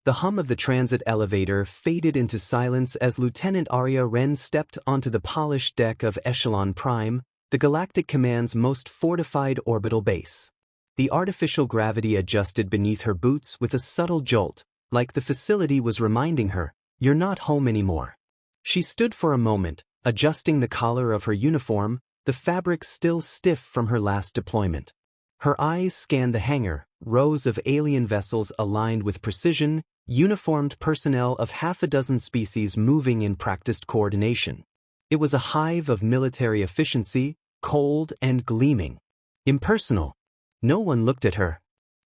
The hum of the transit elevator faded into silence as Lieutenant Arya Wren stepped onto the polished deck of Echelon Prime, the Galactic Command's most fortified orbital base. The artificial gravity adjusted beneath her boots with a subtle jolt, like the facility was reminding her, "You're not home anymore." She stood for a moment, adjusting the collar of her uniform, the fabric still stiff from her last deployment. Her eyes scanned the hangar, rows of alien vessels aligned with precision, uniformed personnel of half a dozen species moving in practiced coordination. It was a hive of military efficiency, cold and gleaming. Impersonal. No one looked at her.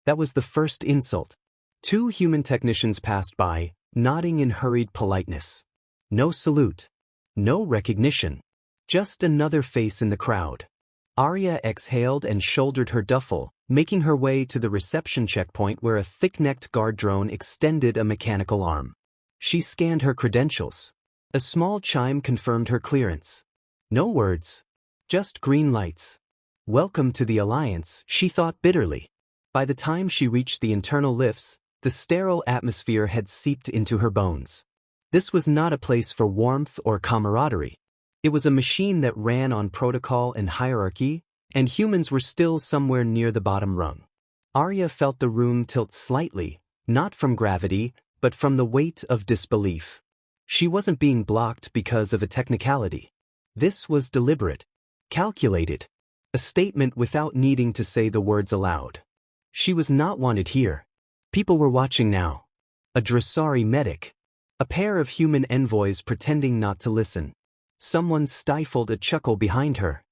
That was the first insult. 2 human technicians passed by, nodding in hurried politeness. No salute. No recognition. Just another face in the crowd. Arya exhaled and shouldered her duffel, making her way to the reception checkpoint where a thick-necked guard drone extended a mechanical arm. She scanned her credentials. A small chime confirmed her clearance. No words. Just green lights. Welcome to the Alliance, she thought bitterly. By the time she reached the internal lifts, the sterile atmosphere had seeped into her bones. This was not a place for warmth or camaraderie. It was a machine that ran on protocol and hierarchy, and humans were still somewhere near the bottom rung. Arya felt the room tilt slightly, not from gravity, but from the weight of disbelief. She wasn't being blocked because of a technicality. This was deliberate, calculated, a statement without needing to say the words aloud. She was not wanted here. People were watching now. A Dressari medic. A pair of human envoys pretending not to listen. Someone stifled a chuckle behind her.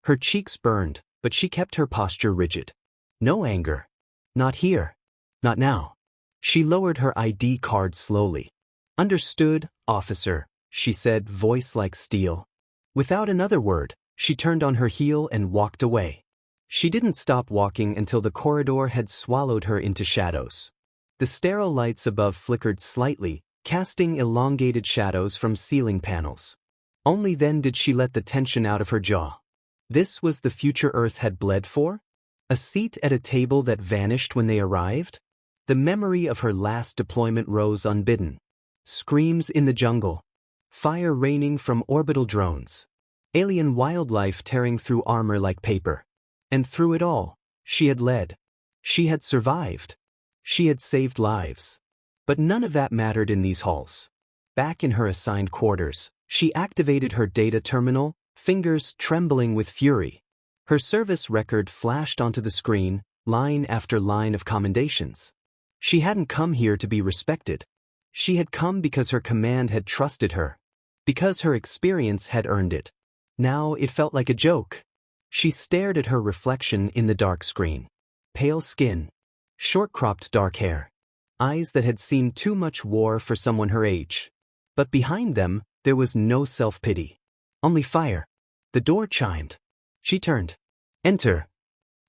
Her cheeks burned, but she kept her posture rigid. No anger. Not here. Not now. She lowered her ID card slowly. "Understood, officer," she said, voice like steel. Without another word, she turned on her heel and walked away. She didn't stop walking until the corridor had swallowed her into shadows. The sterile lights above flickered slightly, casting elongated shadows from ceiling panels. Only then did she let the tension out of her jaw. This was the future Earth had bled for? A seat at a table that vanished when they arrived? The memory of her last deployment rose unbidden. Screams in the jungle. Fire raining from orbital drones. Alien wildlife tearing through armor like paper. And through it all, she had led. She had survived. She had saved lives. But none of that mattered in these halls. Back in her assigned quarters, she activated her data terminal, fingers trembling with fury. Her service record flashed onto the screen, line after line of commendations. She hadn't come here to be respected. She had come because her command had trusted her. Because her experience had earned it. Now it felt like a joke. She stared at her reflection in the dark screen. Pale skin. Short-cropped dark hair. Eyes that had seen too much war for someone her age. But behind them, there was no self-pity. Only fire. The door chimed. She turned. "Enter."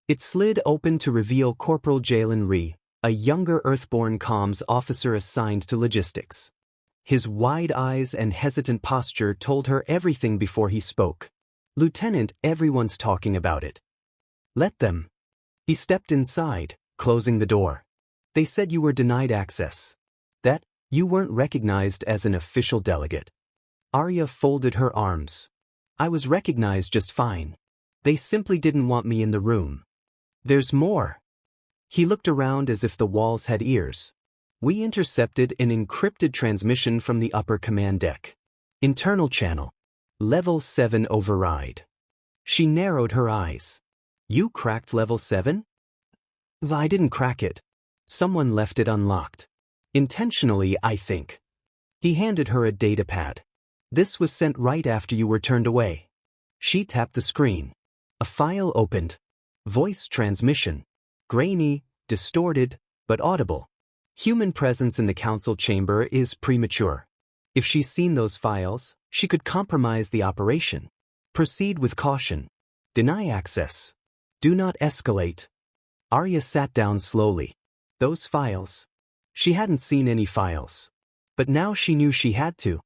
It slid open to reveal Corporal Jalen Rhee, a younger Earthborn comms officer assigned to logistics. His wide eyes and hesitant posture told her everything before he spoke. "Lieutenant, everyone's talking about it." "Let them." He stepped inside, closing the door. "They said you were denied access. That you weren't recognized as an official delegate." Arya folded her arms. "I was recognized just fine. They simply didn't want me in the room." "There's more." He looked around as if the walls had ears. "We intercepted an encrypted transmission from the upper command deck. Internal channel. Level 7 override." She narrowed her eyes. "You cracked level 7? "I didn't crack it. Someone left it unlocked. Intentionally, I think." He handed her a datapad. "This was sent right after you were turned away." She tapped the screen. A file opened. Voice transmission. Grainy, distorted, but audible. Human presence in the council chamber is premature. If she's seen those files, she could compromise the operation. Proceed with caution. Deny access. Do not escalate. Arya sat down slowly. Those files. She hadn't seen any files. But now she knew she had to.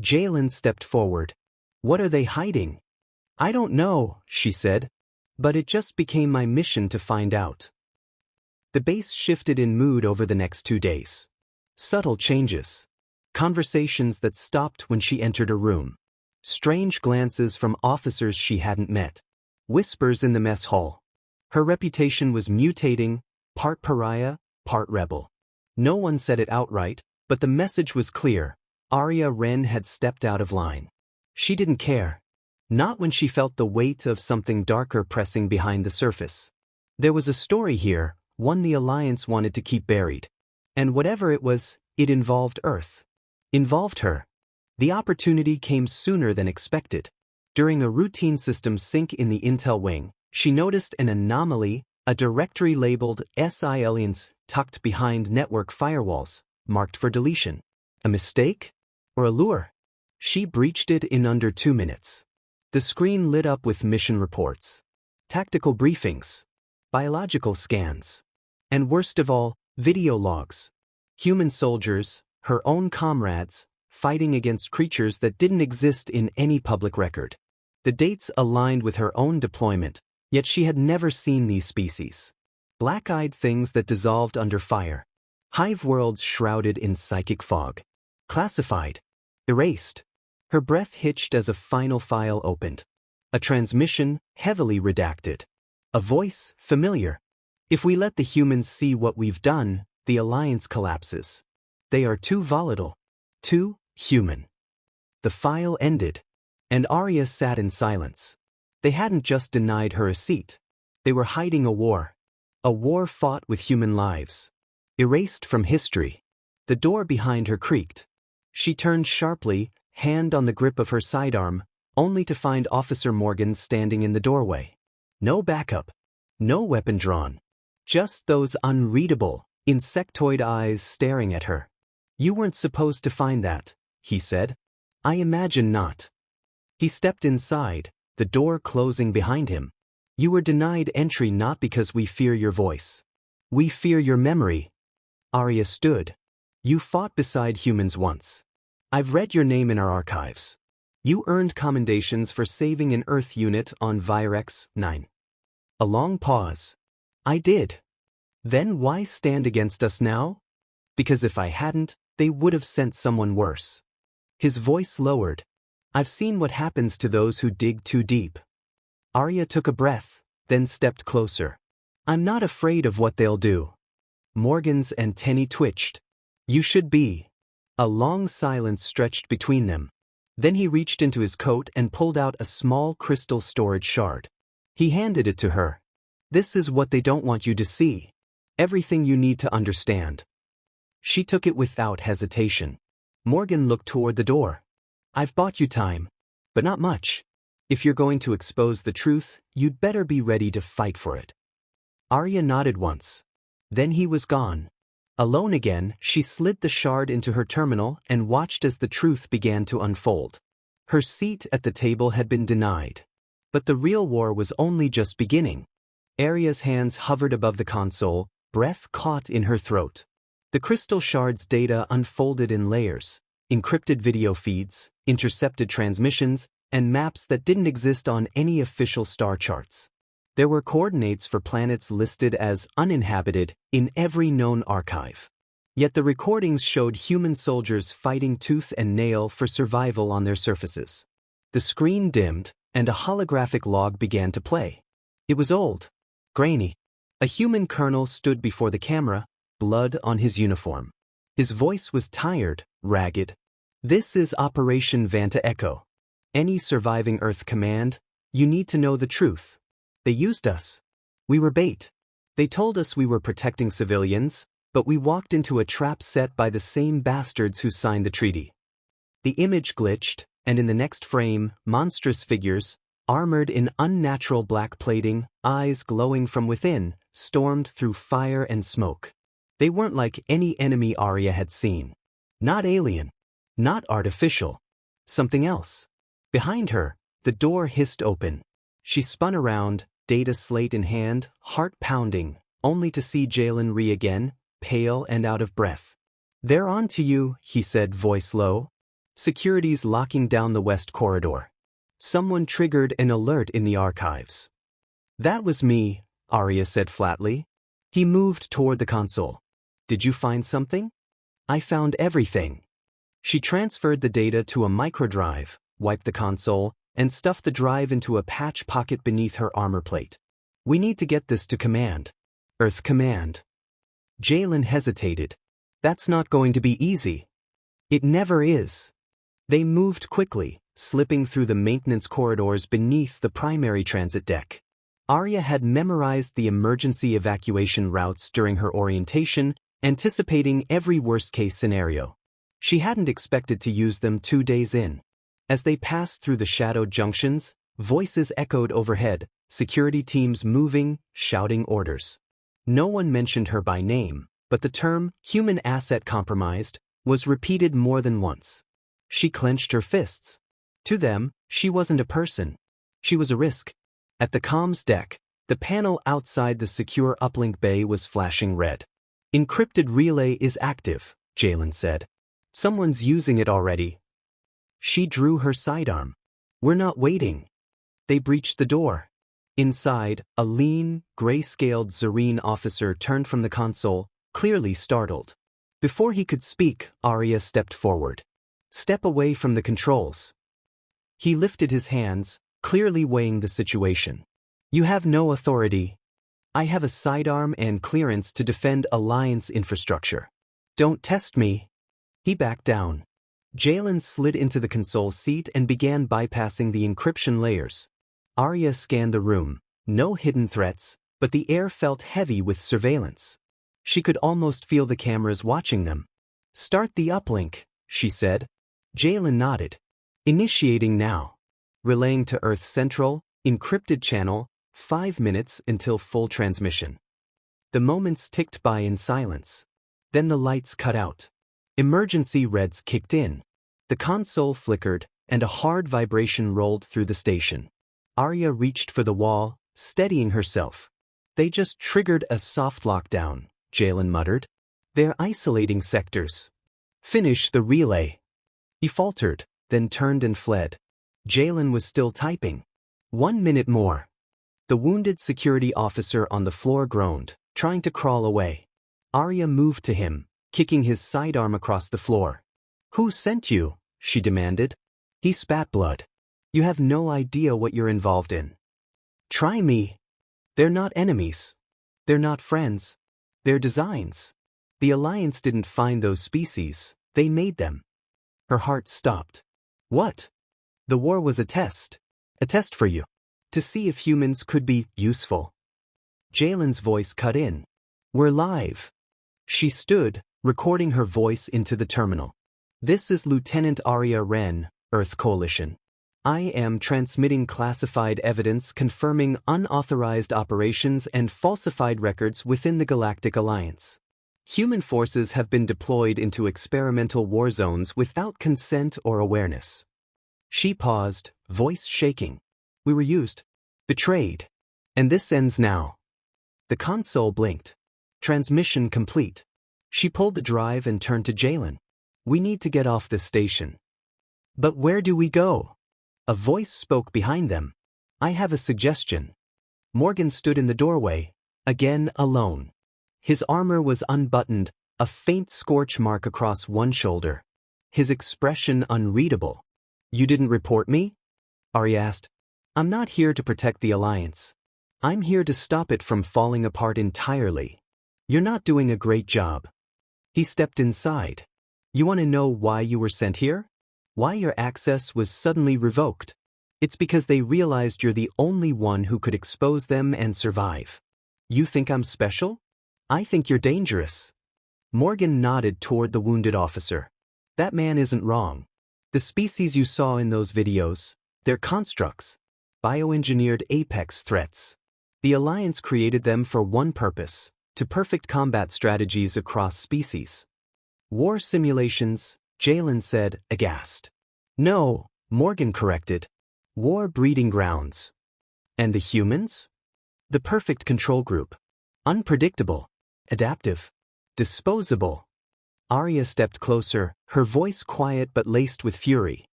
Jalen stepped forward. "What are they hiding?" "I don't know," she said. "But it just became my mission to find out." The base shifted in mood over the next 2 days. Subtle changes. Conversations that stopped when she entered a room. Strange glances from officers she hadn't met. Whispers in the mess hall. Her reputation was mutating, part pariah, part rebel. No one said it outright, but the message was clear. Arya Wren had stepped out of line. She didn't care. Not when she felt the weight of something darker pressing behind the surface. There was a story here, one the Alliance wanted to keep buried. And whatever it was, it involved Earth. Involved her. The opportunity came sooner than expected. During a routine system sync in the Intel wing, she noticed an anomaly, a directory labeled SI Aliens tucked behind network firewalls, marked for deletion. A mistake? Or a lure? She breached it in under 2 minutes. The screen lit up with mission reports, tactical briefings, biological scans, and worst of all, video logs. Human soldiers, her own comrades, fighting against creatures that didn't exist in any public record. The dates aligned with her own deployment, yet she had never seen these species. Black-eyed things that dissolved under fire. Hive worlds shrouded in psychic fog. Classified. Erased. Her breath hitched as a final file opened. A transmission, heavily redacted. A voice, familiar. If we let the humans see what we've done, the Alliance collapses. They are too volatile. Too human. The file ended, and Arya sat in silence. They hadn't just denied her a seat. They were hiding a war. A war fought with human lives. Erased from history. The door behind her creaked. She turned sharply, hand on the grip of her sidearm, only to find Officer Morgan standing in the doorway. No backup. No weapon drawn. Just those unreadable, insectoid eyes staring at her. "You weren't supposed to find that," he said. "I imagine not." He stepped inside, the door closing behind him. "You were denied entry not because we fear your voice. We fear your memory." Arya stood. "You fought beside humans once. I've read your name in our archives. You earned commendations for saving an Earth unit on Virex 9. A long pause. "I did." "Then why stand against us now?" "Because if I hadn't, they would have sent someone worse." His voice lowered. "I've seen what happens to those who dig too deep." Arya took a breath, then stepped closer. "I'm not afraid of what they'll do." Morgan's antennae twitched. "You should be." A long silence stretched between them. Then he reached into his coat and pulled out a small crystal storage shard. He handed it to her. "This is what they don't want you to see. Everything you need to understand." She took it without hesitation. Morgan looked toward the door. "I've bought you time. But not much. If you're going to expose the truth, you'd better be ready to fight for it." Arya nodded once. Then he was gone. Alone again, she slid the shard into her terminal and watched as the truth began to unfold. Her seat at the table had been denied. But the real war was only just beginning. Arya's hands hovered above the console, breath caught in her throat. The crystal shard's data unfolded in layers, encrypted video feeds, intercepted transmissions, and maps that didn't exist on any official star charts. There were coordinates for planets listed as uninhabited in every known archive. Yet the recordings showed human soldiers fighting tooth and nail for survival on their surfaces. The screen dimmed, and a holographic log began to play. It was old, grainy. A human colonel stood before the camera, blood on his uniform. His voice was tired, ragged. "This is Operation Vanta Echo. Any surviving Earth command, you need to know the truth. They used us. We were bait. They told us we were protecting civilians, but we walked into a trap set by the same bastards who signed the treaty." The image glitched, and in the next frame, monstrous figures, armored in unnatural black plating, eyes glowing from within, stormed through fire and smoke. They weren't like any enemy Arya had seen. Not alien. Not artificial. Something else. Behind her, the door hissed open. She spun around, data slate in hand, heart pounding, only to see Jalen Rhee again, pale and out of breath. "They're on to you," he said, voice low. "Security's locking down the west corridor. Someone triggered an alert in the archives." "That was me," Arya said flatly. He moved toward the console. "Did you find something?" I found everything. She transferred the data to a microdrive, wiped the console, and stuffed the drive into a patch pocket beneath her armor plate. We need to get this to command. Earth command. Jalen hesitated. That's not going to be easy. It never is. They moved quickly, slipping through the maintenance corridors beneath the primary transit deck. Arya had memorized the emergency evacuation routes during her orientation, anticipating every worst-case scenario. She hadn't expected to use them 2 days in. As they passed through the shadowed junctions, voices echoed overhead, security teams moving, shouting orders. No one mentioned her by name, but the term, human asset compromised, was repeated more than once. She clenched her fists. To them, she wasn't a person. She was a risk. At the comms deck, the panel outside the secure uplink bay was flashing red. Encrypted relay is active, Jalen said. Someone's using it already. She drew her sidearm. We're not waiting. They breached the door. Inside, a lean, gray-scaled Zareen officer turned from the console, clearly startled. Before he could speak, Arya stepped forward. Step away from the controls. He lifted his hands, clearly weighing the situation. You have no authority. I have a sidearm and clearance to defend Alliance infrastructure. Don't test me. He backed down. Jalen slid into the console seat and began bypassing the encryption layers. Arya scanned the room. No hidden threats, but the air felt heavy with surveillance. She could almost feel the cameras watching them. Start the uplink, she said. Jalen nodded. Initiating now. Relaying to Earth Central, encrypted channel, 5 minutes until full transmission. The moments ticked by in silence. Then the lights cut out. Emergency reds kicked in. The console flickered, and a hard vibration rolled through the station. Arya reached for the wall, steadying herself. They just triggered a soft lockdown, Jalen muttered. They're isolating sectors. Finish the relay. He faltered, then turned and fled. Jalen was still typing. 1 minute more. The wounded security officer on the floor groaned, trying to crawl away. Arya moved to him, kicking his sidearm across the floor. Who sent you? She demanded. He spat blood. You have no idea what you're involved in. Try me. They're not enemies. They're not friends. They're designs. The Alliance didn't find those species, they made them. Her heart stopped. What? The war was a test. A test for you. To see if humans could be useful. Jalen's voice cut in. We're live. She stood, recording her voice into the terminal. This is Lieutenant Arya Wren, Earth Coalition. I am transmitting classified evidence confirming unauthorized operations and falsified records within the Galactic Alliance. Human forces have been deployed into experimental war zones without consent or awareness. She paused, voice shaking. We were used. Betrayed. And this ends now. The console blinked. Transmission complete. She pulled the drive and turned to Jalen. We need to get off this station. But where do we go? A voice spoke behind them. I have a suggestion. Morgan stood in the doorway, again alone. His armor was unbuttoned, a faint scorch mark across one shoulder. His expression unreadable. You didn't report me? Arya asked. I'm not here to protect the Alliance. I'm here to stop it from falling apart entirely. You're not doing a great job. He stepped inside. You want to know why you were sent here? Why your access was suddenly revoked? It's because they realized you're the only one who could expose them and survive. You think I'm special? I think you're dangerous. Morgan nodded toward the wounded officer. That man isn't wrong. The species you saw in those videos, they're constructs. Bioengineered apex threats. The Alliance created them for one purpose, to perfect combat strategies across species. War simulations, Jalen said, aghast. No, Morgan corrected. War breeding grounds. And the humans? The perfect control group. Unpredictable. Adaptive. Disposable. Arya stepped closer, her voice quiet but laced with fury.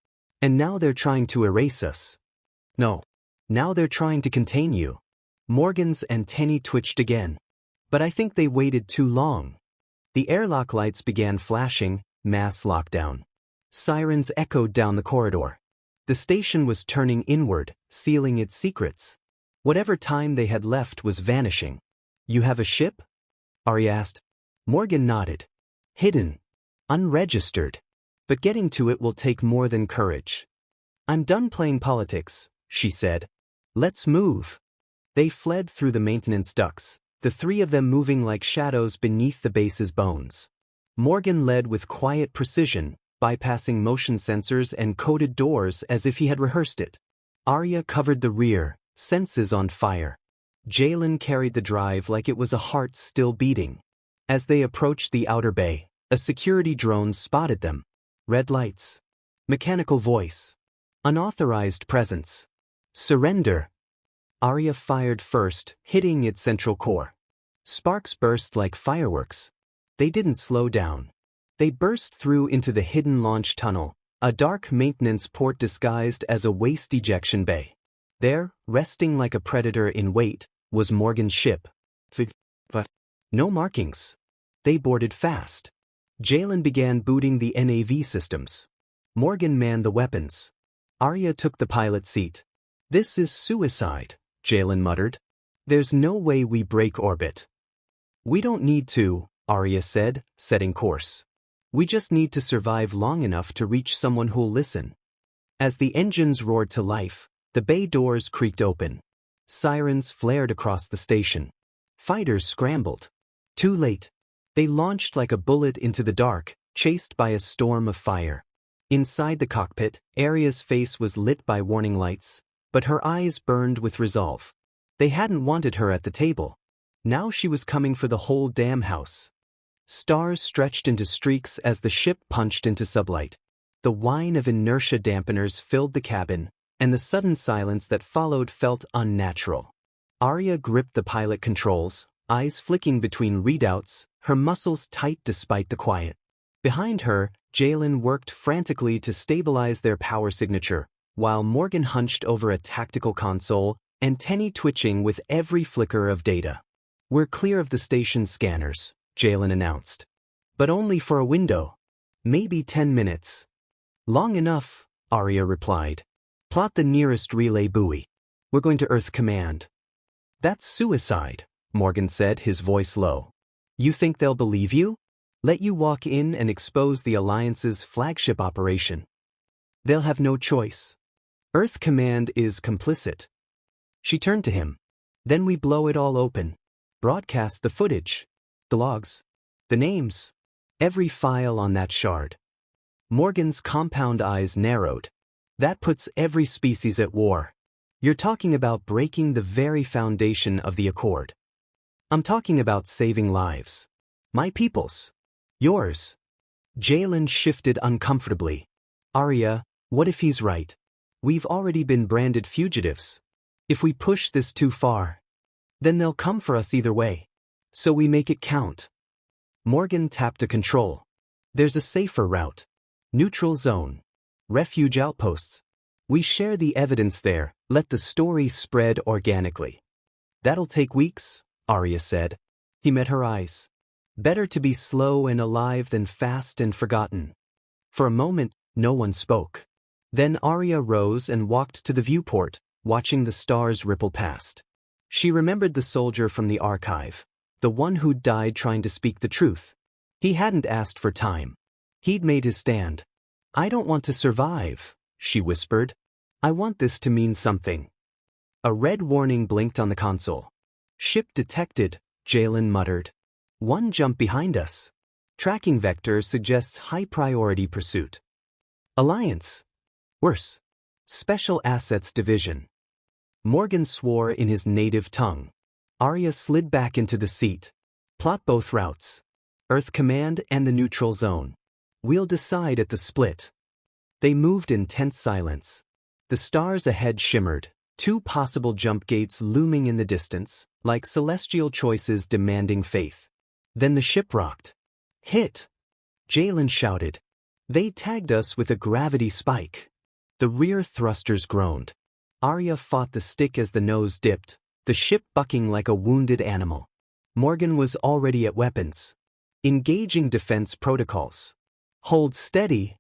And now they're trying to erase us. No. Now they're trying to contain you. Morgan's antennae twitched again. But I think they waited too long. The airlock lights began flashing, mass lockdown. Sirens echoed down the corridor. The station was turning inward, sealing its secrets. Whatever time they had left was vanishing. "You have a ship?" Arya asked. Morgan nodded. "Hidden. Unregistered. But getting to it will take more than courage." "I'm done playing politics," she said. "Let's move." They fled through the maintenance ducts, the three of them moving like shadows beneath the base's bones. Morgan led with quiet precision, bypassing motion sensors and coded doors as if he had rehearsed it. Arya covered the rear, senses on fire. Jalen carried the drive like it was a heart still beating. As they approached the outer bay, a security drone spotted them. Red lights. Mechanical voice. Unauthorized presence. "Surrender." Arya fired first, hitting its central core. Sparks burst like fireworks. They didn't slow down. They burst through into the hidden launch tunnel, a dark maintenance port disguised as a waste ejection bay. There, resting like a predator in wait, was Morgan's ship. But no markings. They boarded fast. Jalen began booting the NAV systems. Morgan manned the weapons. Arya took the pilot seat. "This is suicide," Jalen muttered. "There's no way we break orbit." "We don't need to," Arya said, setting course. "We just need to survive long enough to reach someone who'll listen." As the engines roared to life, the bay doors creaked open. Sirens flared across the station. Fighters scrambled. Too late. They launched like a bullet into the dark, chased by a storm of fire. Inside the cockpit, Arya's face was lit by warning lights, but her eyes burned with resolve. They hadn't wanted her at the table. Now she was coming for the whole damn house. Stars stretched into streaks as the ship punched into sublight. The whine of inertia dampeners filled the cabin, and the sudden silence that followed felt unnatural. Arya gripped the pilot controls, eyes flicking between readouts, her muscles tight despite the quiet. Behind her, Jalen worked frantically to stabilize their power signature, while Morgan hunched over a tactical console, antennae twitching with every flicker of data. "We're clear of the station's scanners," Jalen announced. "But only for a window. Maybe 10 minutes. "Long enough," Arya replied. "Plot the nearest relay buoy. We're going to Earth Command." "That's suicide," Morgan said, his voice low. "You think they'll believe you? Let you walk in and expose the Alliance's flagship operation? They'll have no choice. Earth Command is complicit." She turned to him. "Then we blow it all open. Broadcast the footage. The logs. The names. Every file on that shard." Morgan's compound eyes narrowed. "That puts every species at war. You're talking about breaking the very foundation of the Accord." "I'm talking about saving lives. My people's. Yours." Jalen shifted uncomfortably. "Arya, what if he's right? We've already been branded fugitives. If we push this too far, then they'll come for us either way. So we make it count." Morgan tapped a control. "There's a safer route. Neutral zone. Refuge outposts. We share the evidence there, let the story spread organically." "That'll take weeks," Arya said. He met her eyes. "Better to be slow and alive than fast and forgotten." For a moment, no one spoke. Then Arya rose and walked to the viewport, watching the stars ripple past. She remembered the soldier from the archive, the one who'd died trying to speak the truth. He hadn't asked for time. He'd made his stand. "I don't want to survive," she whispered. "I want this to mean something." A red warning blinked on the console. "Ship detected," Jalen muttered. "One jump behind us. Tracking vector suggests high-priority pursuit." "Alliance. Worse. Special Assets Division." Morgan swore in his native tongue. Arya slid back into the seat. "Plot both routes. Earth Command and the neutral zone. We'll decide at the split." They moved in tense silence. The stars ahead shimmered, two possible jump gates looming in the distance, like celestial choices demanding faith. Then the ship rocked. "Hit!" Jalen shouted. "They tagged us with a gravity spike." The rear thrusters groaned. Arya fought the stick as the nose dipped, the ship bucking like a wounded animal. Morgan was already at weapons. Engaging defense protocols. Hold steady.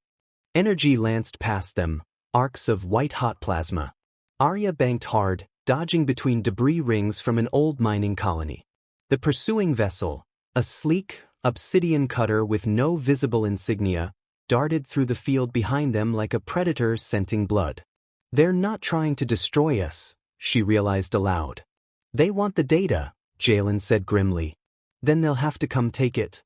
Energy lanced past them, arcs of white-hot plasma. Arya banked hard, dodging between debris rings from an old mining colony. The pursuing vessel, a sleek, obsidian cutter with no visible insignia, darted through the field behind them like a predator scenting blood. They're not trying to destroy us, she realized aloud. They want the data, Jalen said grimly. Then they'll have to come take it.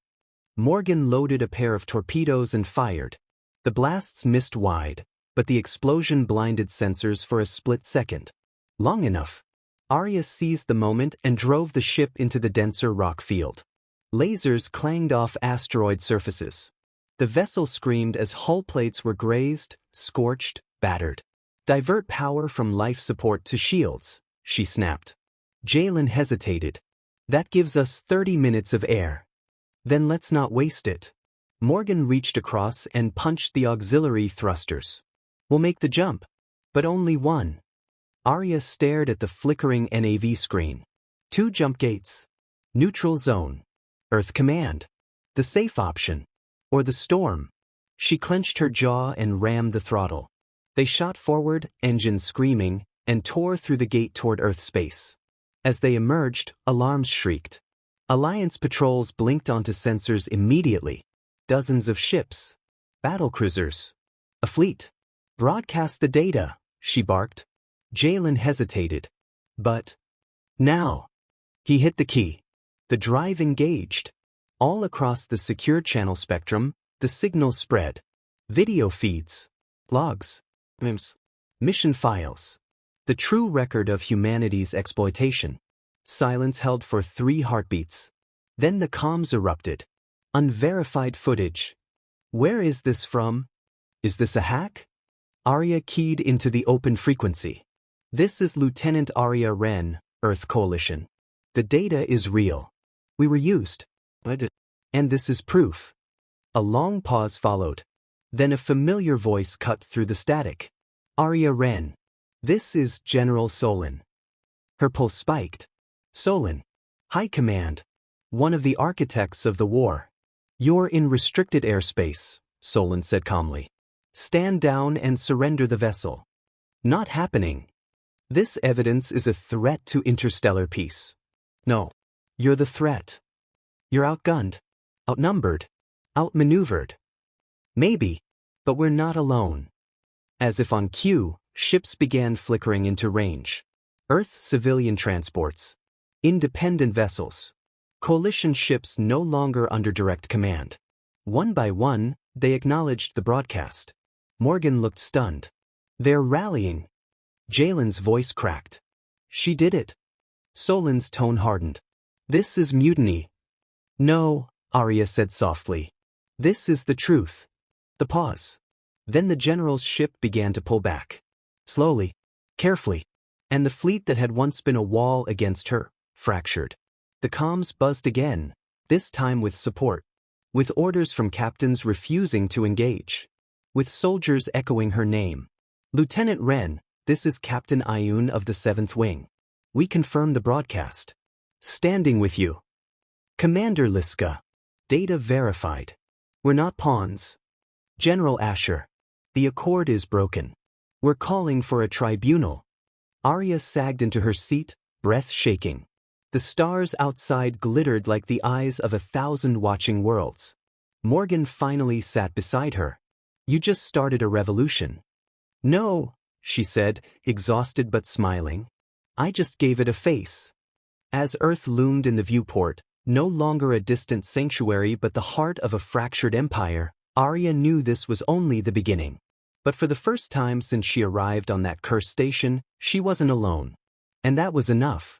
Morgan loaded a pair of torpedoes and fired. The blasts missed wide, but the explosion blinded sensors for a split second. Long enough. Arya seized the moment and drove the ship into the denser rock field. Lasers clanged off asteroid surfaces. The vessel screamed as hull plates were grazed, scorched, battered. Divert power from life support to shields, she snapped. Jalen hesitated. That gives us 30 minutes of air. Then let's not waste it. Morgan reached across and punched the auxiliary thrusters. We'll make the jump. But only one. Arya stared at the flickering NAV screen. 2 jump gates. Neutral zone. Earth command. The safe option. Or the storm. She clenched her jaw and rammed the throttle. They shot forward, engines screaming, and tore through the gate toward Earth space. As they emerged, alarms shrieked. Alliance patrols blinked onto sensors immediately. Dozens of ships. Battlecruisers. A fleet. Broadcast the data, she barked. Jalen hesitated. But now. He hit the key. The drive engaged. All across the secure channel spectrum, the signal spread. Video feeds. Logs. MIMS. Mission files. The true record of humanity's exploitation. Silence held for 3 heartbeats. Then the comms erupted. Unverified footage. Where is this from? Is this a hack? Arya keyed into the open frequency. This is Lieutenant Arya Wren, Earth Coalition. The data is real. We were used. And this is proof. A long pause followed. Then a familiar voice cut through the static. Arya Wren. This is General Solon. Her pulse spiked. Solon. High Command. One of the architects of the war. You're in restricted airspace, Solon said calmly. Stand down and surrender the vessel. Not happening. This evidence is a threat to interstellar peace. No. You're the threat. You're outgunned. Outnumbered. Outmaneuvered. Maybe. But we're not alone. As if on cue, ships began flickering into range. Earth civilian transports. Independent vessels. Coalition ships no longer under direct command. One by one, they acknowledged the broadcast. Morgan looked stunned. They're rallying. Jalen's voice cracked. She did it. Solon's tone hardened. This is mutiny. No, Arya said softly. This is the truth. The pause. Then the general's ship began to pull back. Slowly. Carefully. And the fleet that had once been a wall against her, fractured. The comms buzzed again, this time with support. With orders from captains refusing to engage. With soldiers echoing her name. Lieutenant Wren, this is Captain Ayun of the 7th Wing. We confirm the broadcast. Standing with you. Commander Liska. Data verified. We're not pawns. General Asher. The accord is broken. We're calling for a tribunal. Arya sagged into her seat, breath shaking. The stars outside glittered like the eyes of 1,000 watching worlds. Morgan finally sat beside her. You just started a revolution. No, she said, exhausted but smiling. I just gave it a face. As Earth loomed in the viewport, no longer a distant sanctuary but the heart of a fractured empire, Arya knew this was only the beginning. But for the first time since she arrived on that cursed station, she wasn't alone. And that was enough.